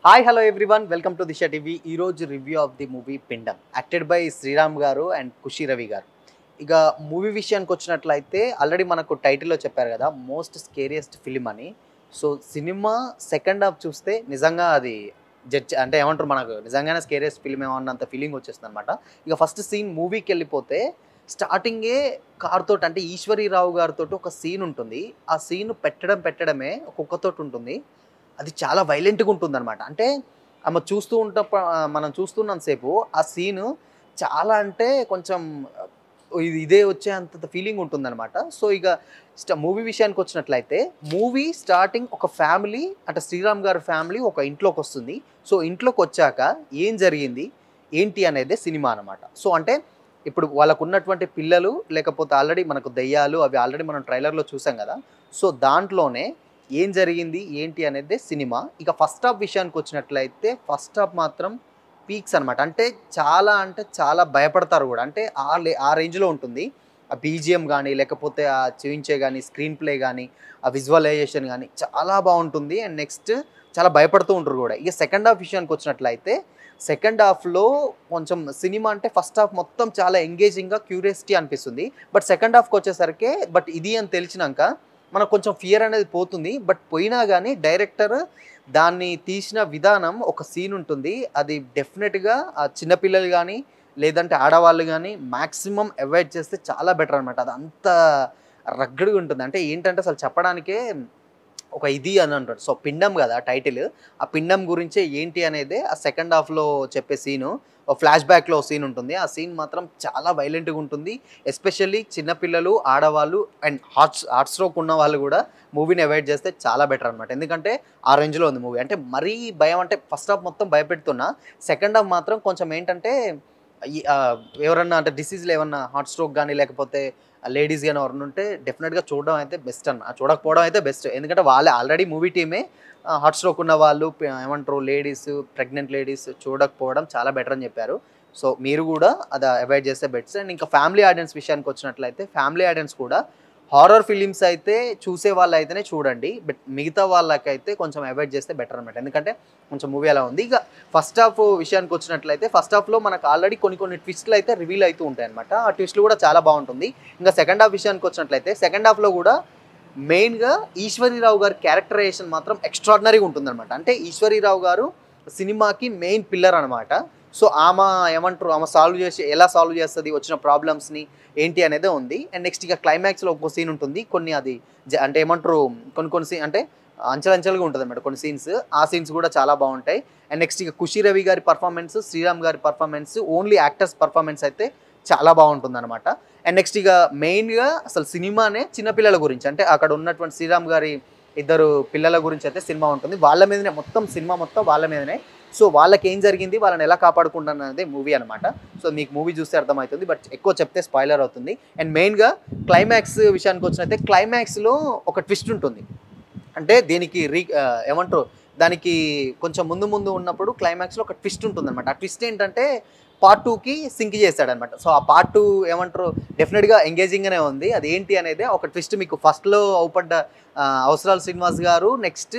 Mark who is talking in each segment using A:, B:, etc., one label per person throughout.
A: Hi hello everyone welcome to Disha TV. ఈరోజు review of the movie పిండం, acted by Sriram గారు and ఖుషి రవి గారు. ఇక మూవీ విషయానికి వచ్చినట్లయితే ఆల్రెడీ మనకు టైటిల్లో చెప్పారు కదా, మోస్ట్ స్కేరియస్ట్ ఫిలిం అని. సో సినిమా సెకండ్ హాఫ్ చూస్తే నిజంగా అది జడ్జ్ అంటే ఏమంటారు, మనకు నిజంగానే స్కేరియస్ట్ ఫిలిం ఏమన్నంత ఫీలింగ్ వచ్చేస్తుంది అనమాట. ఇక ఫస్ట్ సీన్ మూవీకి వెళ్ళిపోతే స్టార్టింగే కార్ తోటి అంటే ఈశ్వరీరావు గారితో ఒక సీన్ ఉంటుంది. ఆ సీన్ పెట్టడమే కుక్కతోటి ఉంటుంది. అది చాలా వైలెంట్‌గా ఉంటుందనమాట. అంటే ఆమె చూస్తూ మనం చూస్తున్నంతసేపు ఆ సీను చాలా అంటే కొంచెం ఇదే వచ్చేంత ఫీలింగ్ ఉంటుందనమాట. సో ఇక మూవీ విషయానికొచ్చినట్లయితే మూవీ స్టార్టింగ్ ఒక ఫ్యామిలీ అంటే శ్రీరామ్ గారి ఫ్యామిలీ ఒక ఇంట్లోకొస్తుంది. సో ఇంట్లోకొచ్చాక ఏం జరిగింది, ఏంటి అనేదే సినిమా అనమాట. సో అంటే ఇప్పుడు వాళ్ళకున్నటువంటి పిల్లలు లేకపోతే ఆల్రెడీ మనకు దెయ్యాలు అవి ఆల్రెడీ మనం ట్రైలర్‌లో చూసాం గదా! సో దాంట్లోనే ఏం జరిగింది, ఏంటి అనేదే సినిమా. ఇక ఫస్ట్ హాఫ్ విషయానికొచ్చినట్లయితే ఫస్ట్ హాఫ్ మాత్రం పీక్స్ అనమాట. అంటే చాలా భయపడతారు గూడా. అంటే ఆ రేంజ్‌లో ఉంటుంది. ఆ బీజీఎం గానీ, లేకపోతే ఆ చూయించే గానీ, స్క్రీన్ ప్లే గానీ, ఆ విజువలైజేషన్ గానీ చాలా బావుంటుంది. అండ్ నెక్స్ట్ చాలా భయపడుతూ ఉంటారు గూడా. ఇక సెకండ్ హాఫ్ విషయానికొచ్చినట్లయితే సెకండ్ హాఫ్‌లో కొంచెం సినిమా అంటే ఫస్ట్ హాఫ్ మొత్తం చాలా ఎంగేజింగ్‌గా, క్యూరియాసిటీ అనిపిస్తుంది. బట్ సెకండ్ హాఫ్‌కొచ్చేసరికి ఇది అని తెలిసినంక మనకు కొంచెం ఫియర్ అనేది పోతుంది. బట్ పోయినా గానీ డైరెక్టర్ దాన్ని తీసిన విధానం, ఒక సీన్ ఉంటుంది. అది డెఫినెట్‌గా ఆ చిన్న పిల్లలు గానీ, లేదంటే ఆడవాళ్ళు గానీ మాక్సిమం అవాయిడ్ చేస్తే చాలా బెటర్ అనమాట. అదంత రగ్గడ్‌గా ఉంటుంది. అంటే ఏంటంటే అసలు చెప్పడానికే ఒక ఇది అని అంటాడు. సో పిండం గదా టైటిల్. ఆ పిండం గురించే ఏంటి అనేదే ఆ సెకండ్ హాఫ్‌లో చెప్పే సీను. ఫ్లాష్ బ్యాక్‌లో సీన్ ఉంటుంది. ఆ సీన్ మాత్రం చాలా వైలెంట్‌గా ఉంటుంది. ఎస్పెషల్లీ చిన్న పిల్లలు, ఆడవాళ్ళు అండ్ హార్ట్ స్ట్రోక్ ఉన్న వాళ్ళు గూడా మూవీని అవాయిడ్ చేస్తే చాలా బెటర్ అనమాట. ఎందుకంటే ఆ రేంజ్‌లో ఉంది మూవీ. అంటే మరీ భయం అంటే ఫస్ట్ హాఫ్ మొత్తం భయపెడుతున్నా, సెకండ్ హాఫ్ మాత్రం కొంచెం ఏంటంటే ఈ ఎవరన్నా అంటే డిసీజ్‌లు ఏమన్నా హార్ట్ స్ట్రోక్ గాని లేకపోతే లేడీస్ గాని ఎవరైనా ఉంటే డెఫినిట్‌గా చూడడం అయితే బెస్ట్ చూడకపోవడం అయితే బెస్ట్. ఎందుకంటే వాళ్ళే ఆల్రెడీ మూవీ టీమే హార్ట్ స్ట్రోక్ ఉన్న వాళ్ళు ఏమంటారు లేడీస్, ప్రెగ్నెంట్ లేడీస్ చూడకపోవడం చాలా బెటర్ అని చెప్పారు. సో మీరు గూడా అది అవాయిడ్ చేస్తే బెస్ట్. అండ్ ఇంకా ఫ్యామిలీ ఆడియన్స్ విషయానికొచ్చినట్లయితే ఫ్యామిలీ ఆడియన్స్ కూడా హారర్ ఫిలిమ్స్ అయితే చూసే వాళ్ళైతేనే చూడండి. బట్ మిగతా వాళ్ళకైతే కొంచెం అవాయిడ్ చేస్తే బెటర్ అనమాట. ఎందుకంటే కొంచెం మూవీ అలా ఉంది. ఇక ఫస్ట్ హాఫ్ విషయానికొచ్చినట్లయితే ఫస్ట్ హాఫ్‌లో మనకు ఆల్రెడీ కొన్ని ట్విస్ట్‌లు అయితే రివీల్ అయితూ ఉంటాయన్నమాట. ఆ ట్విస్ట్‌లు కూడా చాలా బావుంటుంది. ఇంకా సెకండ్ హాఫ్ విషయానికొచ్చినట్లయితే సెకండ్ హాఫ్‌లో కూడా మెయిన్‌గా ఈశ్వరీరావు గారి క్యారెక్టరైజేషన్ మాత్రం ఎక్స్ట్రార్డినరీగా ఉంటుందన్నమాట. అంటే ఈశ్వరీరావు గారు సినిమాకి మెయిన్ పిల్లర్ అనమాట. సో ఆమె ఎలా సాల్వ్ చేస్తది వచ్చిన ప్రాబ్లమ్స్‌ని ఏంటి అనేదే ఉంది. అండ్ నెక్స్ట్ ఇక క్లైమాక్స్‌లో ఒక సీన్ ఉంటుంది. కొన్ని అది అంటే ఏమంటారు, కొన్ని సీన్ అంటే అంచెలంచెలుగా ఉంటదన్నమాట కొన్ని సీన్స్. ఆ సీన్స్ కూడా చాలా బావుంటాయి. అండ్ నెక్స్ట్ ఇక ఖుషి రవి గారి పెర్ఫార్మన్స్, శ్రీరామ్ గారి పెర్ఫార్మన్స్, ఓన్లీ యాక్టర్స్ పెర్ఫార్మన్స్ అయితే చాలా బావుంటుందన్నమాట. అండ్ నెక్స్ట్ ఇక మెయిన్‌గా అసలు సినిమానే చిన్న పిల్లల గురించి. అంటే అక్కడ ఉన్నటువంటి శ్రీరామ్ గారి ఇద్దరు పిల్లల గురించి అయితే సినిమా ఉంటుంది. వాళ్ళ మీదనే మొత్తం సినిమా మొత్తం వాళ్ళ మీదనే. సో వాళ్ళకేం జరిగింది, వాళ్ళని ఎలా కాపాడుకుంటారన్నదే మూవీ అనమాట. సో మీకు మూవీ చూస్తే అర్థమవుతుంది. బట్ ఎక్కువ చెప్తే స్పాయిలర్ అవుతుంది. అండ్ మెయిన్‌గా క్లైమాక్స్ విషయానికొచ్చినట్లయితే క్లైమాక్స్‌లో ఒక ట్విస్ట్ ఉంటుంది. అంటే దీనికి ఏమంటారు, దానికి కొంచెం ముందు ఉన్నప్పుడు క్లైమాక్స్‌లో ఒక ట్విస్ట్ ఉంటుందన్నమాట. ఆ ట్విస్ట్ ఏంటంటే పార్ట్ 2కి సింక్ చేశాడనమాట. సో ఆ పార్ట్ 2 ఏమంటారు, డెఫినిట్‌గా ఎంగేజింగ్‌గానే ఉంది. అదేంటి అనేది ఒక ట్విస్ట్ మీకు ఫస్ట్‌లో అవుపడ్డ అవసరాలు శ్రీనివాస్ గారు నెక్స్ట్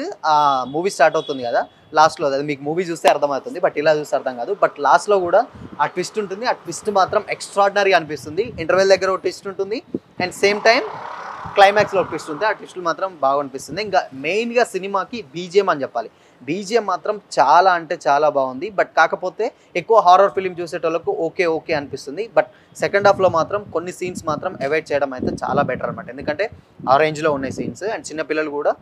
A: మూవీ స్టార్ట్ అవుతుంది కదా, లాస్ట్‌లో అది మీకు మూవీ చూస్తే అర్థమవుతుంది. బట్ ఇలా చూస్తే అర్థం కాదు. బట్ లాస్ట్‌లో కూడా ఆ ట్విస్ట్ ఉంటుంది. ఆ ట్విస్ట్ మాత్రం ఎక్స్ట్రార్డినరీ అనిపిస్తుంది. ఇంటర్వెల్ దగ్గర ఒక ట్విస్ట్ ఉంటుంది. అండ్ సేమ్ టైం క్లైమాక్స్‌లో ఒక ట్విస్ట్ ఉంది. ఆ ట్విస్టులు మాత్రం బాగా అనిపిస్తుంది. ఇంకా మెయిన్‌గా సినిమాకి బీజీఎం అని చెప్పాలి. బీజీఎం మాత్రం చాలా అంటే చాలా బాగుంది. బట్ కాకపోతే ఎక్కువ హారర్ ఫిల్మ్ చూసేటోళ్ళకు ఓకే అనిపిస్తుంది. బట్ సెకండ్ హాఫ్‌లో మాత్రం కొన్ని సీన్స్ మాత్రం అవాయిడ్ చేయడం అయితే చాలా బెటర్ అనమాట. ఎందుకంటే ఆ రేంజ్‌లో ఉన్నాయి సీన్స్. అండ్ చిన్న పిల్లలు కూడా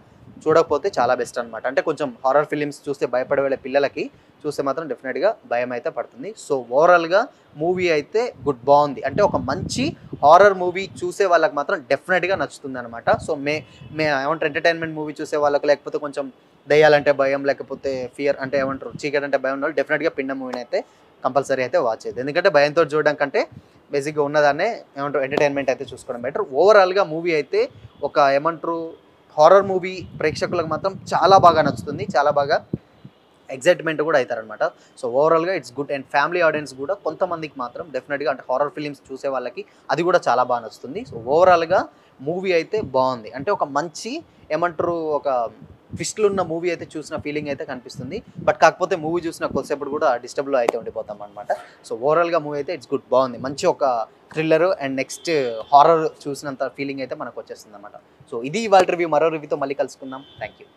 A: చూడకపోతే చాలా బెస్ట్ అనమాట. అంటే కొంచెం హారర్ ఫిలిమ్స్ చూస్తే భయపడే పిల్లలకి చూస్తే మాత్రం డెఫినెట్‌గా భయం అయితే పడుతుంది. సో ఓవరాల్‌గా మూవీ అయితే బావుంది. అంటే ఒక మంచి హారర్ మూవీ చూసే వాళ్ళకి మాత్రం డెఫినెట్‌గా నచ్చుతుందనమాట. సో ఏమంటారు, ఎంటర్‌టైన్‌మెంట్ మూవీ చూసే వాళ్ళకి, లేకపోతే కొంచెం దెయ్యాలంటే భయం, లేకపోతే ఫియర్ అంటే ఏమంటారు చీకటంటే భయం ఉన్నోళ్ళు డెఫినెట్‌గా పిండం మూవీని అయితే కంపల్సరీ అయితే వాచ్ చేయాలి. ఎందుకంటే భయంతో చూడడం కంటే బేసిక్‌గా ఉన్నదాన్నే ఏమంటారు ఎంటర్‌టైన్‌మెంట్ అయితే చూసుకోవడం బెటర్. ఓవరాల్‌గా మూవీ అయితే ఒక ఏమంటారు హారర్ మూవీ ప్రేక్షకులకు మాత్రం చాలా బాగా నచ్చుతుంది. చాలా బాగా ఎక్సైట్‌మెంట్ కూడా అయితారనమాట. సో ఓవరాల్‌గా it's good. And family audience కూడా కొంతమందికి మాత్రం డెఫినెట్‌గా అంటే హారర్ ఫిలిమ్స్ చూసే వాళ్ళకి అది కూడా చాలా బాగా నచ్చుతుంది. సో ఓవరాల్‌గా మూవీ అయితే బావుంది. అంటే ఒక మంచి ఏమంటారు, ఒక ట్విస్ట్లు ఉన్న మూవీ అయితే చూసిన ఫీలింగ్ అయితే కనిపిస్తుంది. బట్ కాకపోతే మూవీ చూసిన కొద్దిసేపటి కూడా డిస్టర్బ్లో అయితే ఉండిపోతాం అనమాట. సో ఓవరాల్గా మూవీ అయితే ఇట్స్ గుడ్, బాగుంది. మంచి ఒక థ్రిల్లర్ అండ్ నెక్స్ట్ హారర్ చూసినంత ఫీలింగ్ అయితే మనకు వచ్చేస్తుంది అనమాట. సో ఇది ఇవాళ రివ్యూ. మరో రివ్యూతో మళ్ళీ కలుసుకుందాం. Thank you.